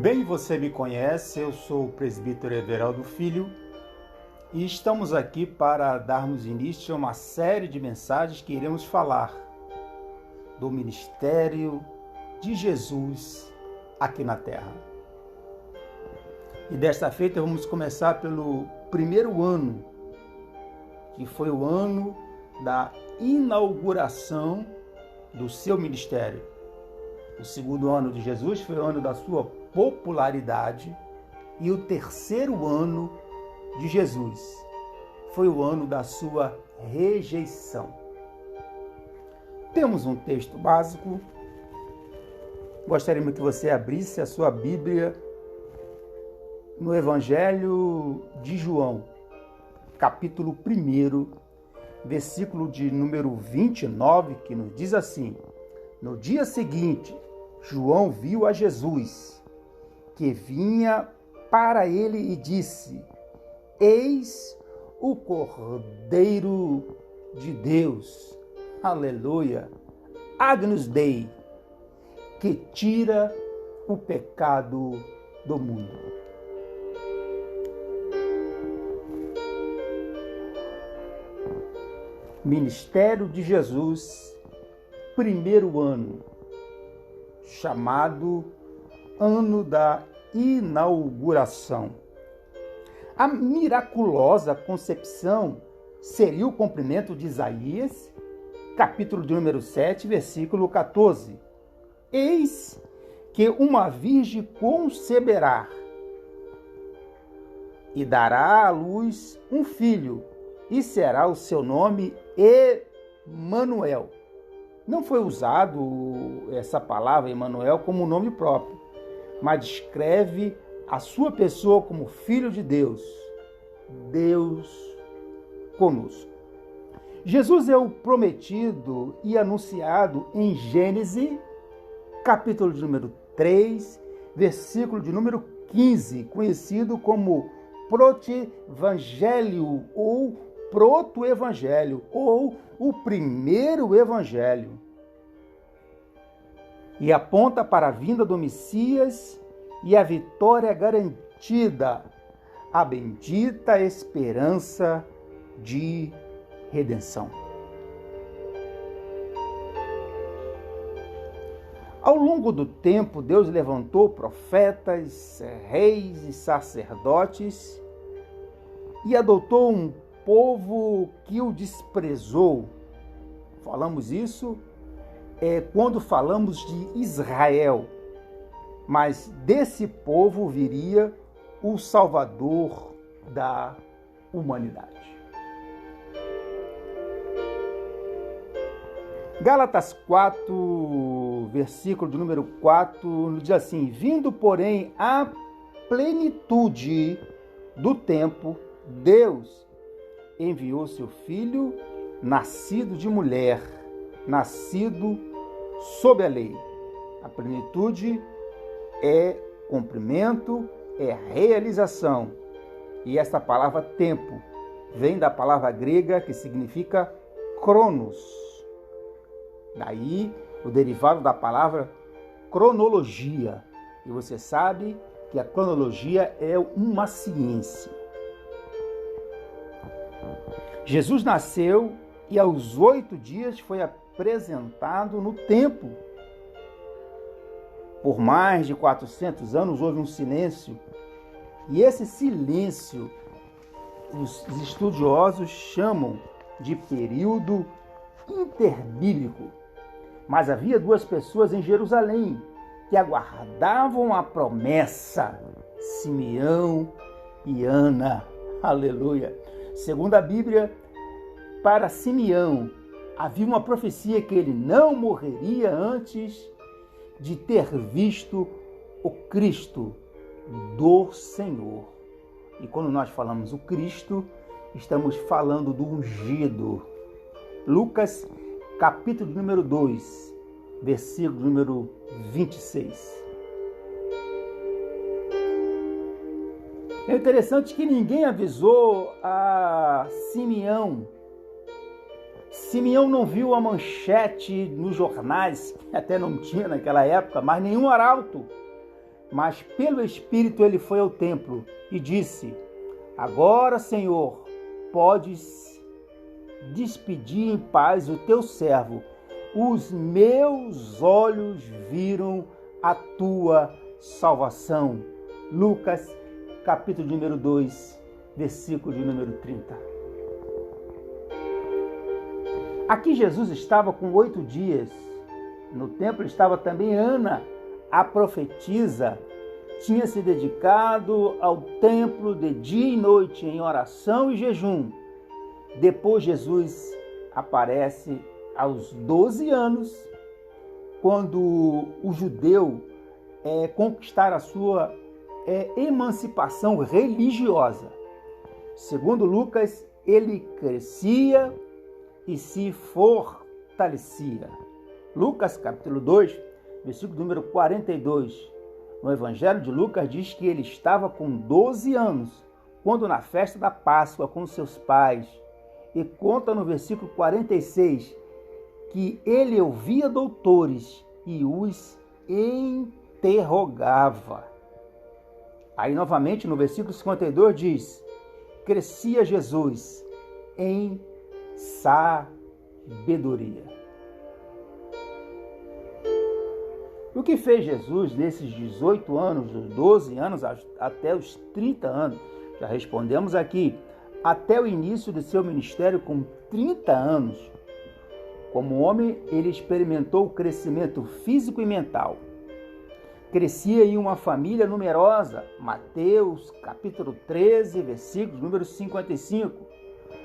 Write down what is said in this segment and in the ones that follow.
Bem, você me conhece, eu sou o presbítero Everaldo Filho e estamos aqui para darmos início a uma série de mensagens que iremos falar do ministério de Jesus aqui na Terra. E desta feita vamos começar pelo primeiro ano, que foi o ano da inauguração do seu ministério. O segundo ano de Jesus foi o ano da sua popularidade e o terceiro ano de Jesus foi o ano da sua rejeição. Temos um texto básico. Gostaríamos que você abrisse a sua Bíblia no Evangelho de João, capítulo 1, versículo de número 29, que nos diz assim: No dia seguinte, João viu a Jesus, que vinha para ele e disse: Eis o Cordeiro de Deus, aleluia, Agnus Dei, que tira o pecado do mundo. Ministério de Jesus, primeiro ano, chamado Ano da Inauguração. A miraculosa concepção seria o cumprimento de Isaías, capítulo de número 7, versículo 14. Eis que uma virgem conceberá e dará à luz um filho, e será o seu nome Emanuel. Não foi usado essa palavra Emanuel como nome próprio, mas descreve a sua pessoa como Filho de Deus, Deus conosco. Jesus é o prometido e anunciado em Gênesis, capítulo de número 3, versículo de número 15, conhecido como proto-evangelho ou proto-evangelho, ou o primeiro evangelho, e aponta para a vinda do Messias e a vitória garantida, a bendita esperança de redenção. Ao longo do tempo, Deus levantou profetas, reis e sacerdotes e adotou um povo que o desprezou. Falamos isso quando falamos de Israel, mas desse povo viria o Salvador da humanidade. Gálatas 4, versículo de número 4, diz assim: Vindo, porém, à plenitude do tempo, Deus enviou seu Filho, nascido de mulher, nascido sob a lei. A plenitude é cumprimento, é realização. E esta palavra tempo vem da palavra grega que significa cronos. Daí o derivado da palavra cronologia. E você sabe que a cronologia é uma ciência. Jesus nasceu e aos 8 dias foi apresentado no templo. Por mais de 400 anos houve um silêncio. E esse silêncio os estudiosos chamam de período interbíblico. Mas havia 2 pessoas em Jerusalém que aguardavam a promessa: Simeão e Ana. Aleluia! Segundo a Bíblia, para Simeão havia uma profecia que ele não morreria antes de ter visto o Cristo do Senhor. E quando nós falamos o Cristo, estamos falando do ungido. Lucas, capítulo número 2, versículo número 26. É interessante que ninguém avisou a Simeão. Simeão não viu a manchete nos jornais, que até não tinha naquela época, mas nenhum arauto mas pelo Espírito ele foi ao templo e disse: Agora, Senhor, podes despedir em paz o teu servo. Os meus olhos viram a tua salvação. Lucas, capítulo número 2, versículo de número 30. Aqui Jesus estava com 8 dias. No templo estava também Ana, a profetisa. Tinha se dedicado ao templo de dia e noite em oração e jejum. Depois Jesus aparece aos 12 anos, quando o judeu conquistar a sua emancipação religiosa. Segundo Lucas, ele crescia e se fortalecia. Lucas, capítulo 2, versículo número 42. No Evangelho de Lucas diz que ele estava com 12 anos, quando na festa da Páscoa com seus pais, e conta no versículo 46 que ele ouvia doutores e os interrogava. Aí novamente no versículo 52 diz: crescia Jesus em sabedoria. O que fez Jesus nesses 18 anos, dos 12 anos até os 30 anos? Já respondemos aqui, até o início de seu ministério com 30 anos. Como homem, ele experimentou o crescimento físico e mental. Crescia em uma família numerosa, Mateus capítulo 13, versículo número 55.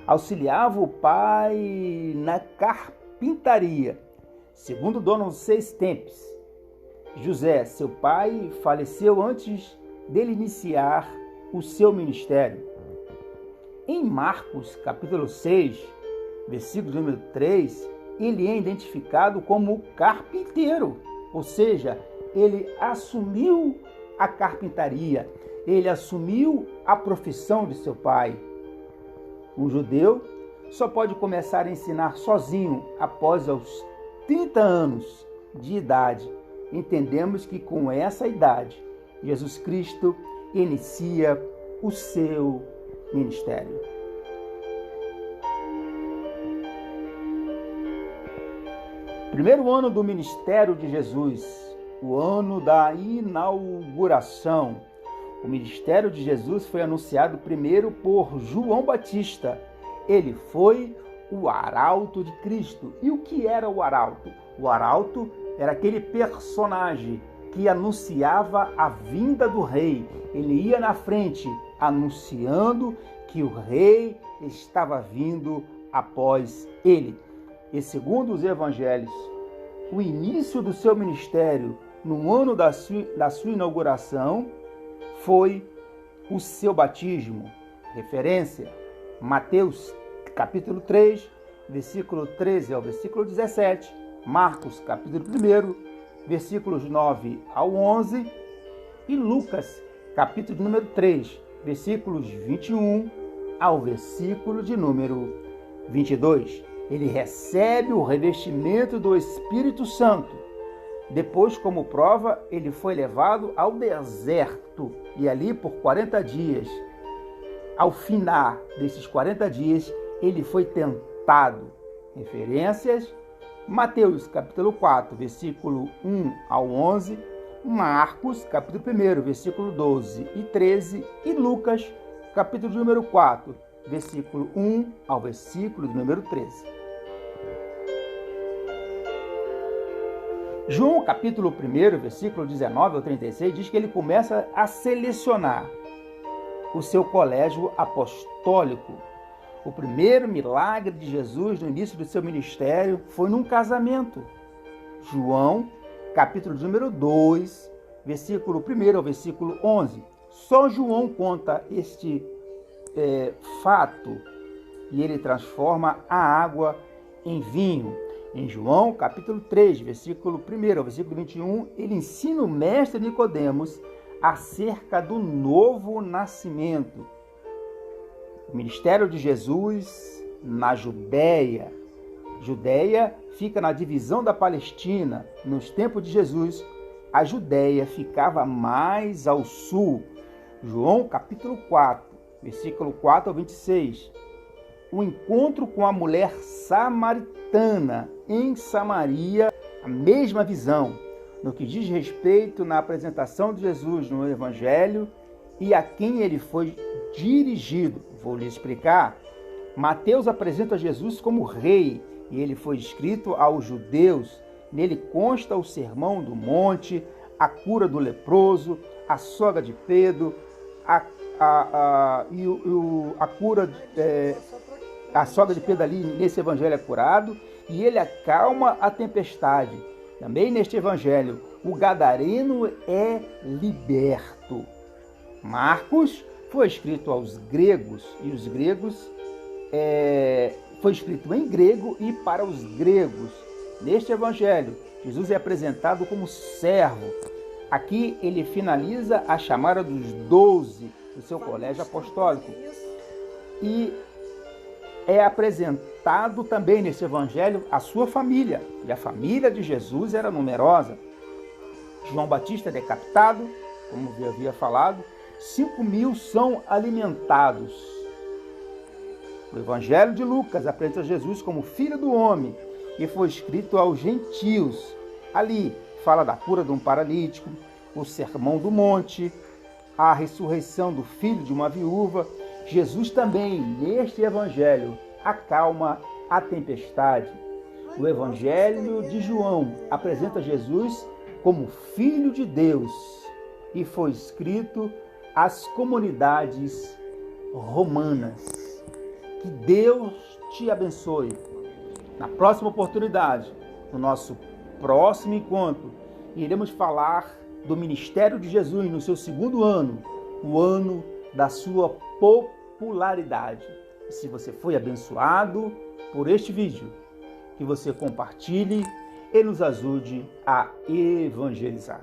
Auxiliava o pai na carpintaria, segundo Dona Seis Tempes. José, seu pai, faleceu antes dele iniciar o seu ministério. Em Marcos, capítulo 6, versículo número 3, ele é identificado como carpinteiro, ou seja, ele assumiu a carpintaria, ele assumiu a profissão de seu pai. Um judeu só pode começar a ensinar sozinho após os 30 anos de idade. Entendemos que com essa idade, Jesus Cristo inicia o seu ministério. Primeiro ano do ministério de Jesus, o ano da inauguração. O ministério de Jesus foi anunciado primeiro por João Batista. Ele foi o arauto de Cristo. E o que era o arauto? O arauto era aquele personagem que anunciava a vinda do rei. Ele ia na frente anunciando que o rei estava vindo após ele. E segundo os evangelhos, o início do seu ministério, no ano da sua inauguração, foi o seu batismo. Referência, Mateus capítulo 3, versículo 13 ao versículo 17, Marcos capítulo 1, versículos 9 ao 11, e Lucas capítulo número 3, versículos 21 ao versículo de número 22. Ele recebe o revestimento do Espírito Santo. Depois, como prova, ele foi levado ao deserto e ali por 40 dias. Ao final desses 40 dias, ele foi tentado. Referências: Mateus capítulo 4, versículo 1 ao 11, Marcos capítulo 1, versículo 12 e 13 e Lucas capítulo número 4, versículo 1 ao versículo número 13. João capítulo 1, versículo 19 ao 36 diz que ele começa a selecionar o seu colégio apostólico. O primeiro milagre de Jesus no início do seu ministério foi num casamento. João, capítulo número 2, versículo 1 ao versículo 11. Só João conta este fato e ele transforma a água em vinho. Em João, capítulo 3, versículo 1 ao versículo 21, ele ensina o mestre Nicodemos acerca do novo nascimento. O ministério de Jesus na Judéia. Judéia fica na divisão da Palestina. Nos tempos de Jesus, a Judéia ficava mais ao sul. João capítulo 4, versículo 4 ao 26. O encontro com a mulher samaritana em Samaria, a mesma visão, no que diz respeito na apresentação de Jesus no Evangelho e a quem ele foi dirigido. Vou lhe explicar. Mateus apresenta Jesus como rei e ele foi escrito aos judeus. Nele consta o sermão do monte, a cura do leproso, a sogra de Pedro, a sogra de Pedro ali nesse evangelho é curado e ele acalma a tempestade. Também neste evangelho, o gadareno é liberto. Marcos foi escrito aos gregos e os gregos foi escrito em grego e para os gregos. Neste evangelho, Jesus é apresentado como servo. Aqui ele finaliza a chamada dos 12 do seu colégio apostólico. E é apresentado também nesse evangelho a sua família. E a família de Jesus era numerosa. João Batista é decapitado, como eu havia falado. 5.000 são alimentados. O evangelho de Lucas apresenta Jesus como filho do homem e foi escrito aos gentios. Ali fala da cura de um paralítico, o sermão do monte, a ressurreição do filho de uma viúva. Jesus também, neste evangelho, acalma a tempestade. O evangelho de João apresenta Jesus como filho de Deus e foi escrito às comunidades romanas. Que Deus te abençoe. Na próxima oportunidade, no nosso próximo encontro, iremos falar do ministério de Jesus no seu segundo ano, o ano da sua popularidade. E se você foi abençoado por este vídeo, que você compartilhe e nos ajude a evangelizar.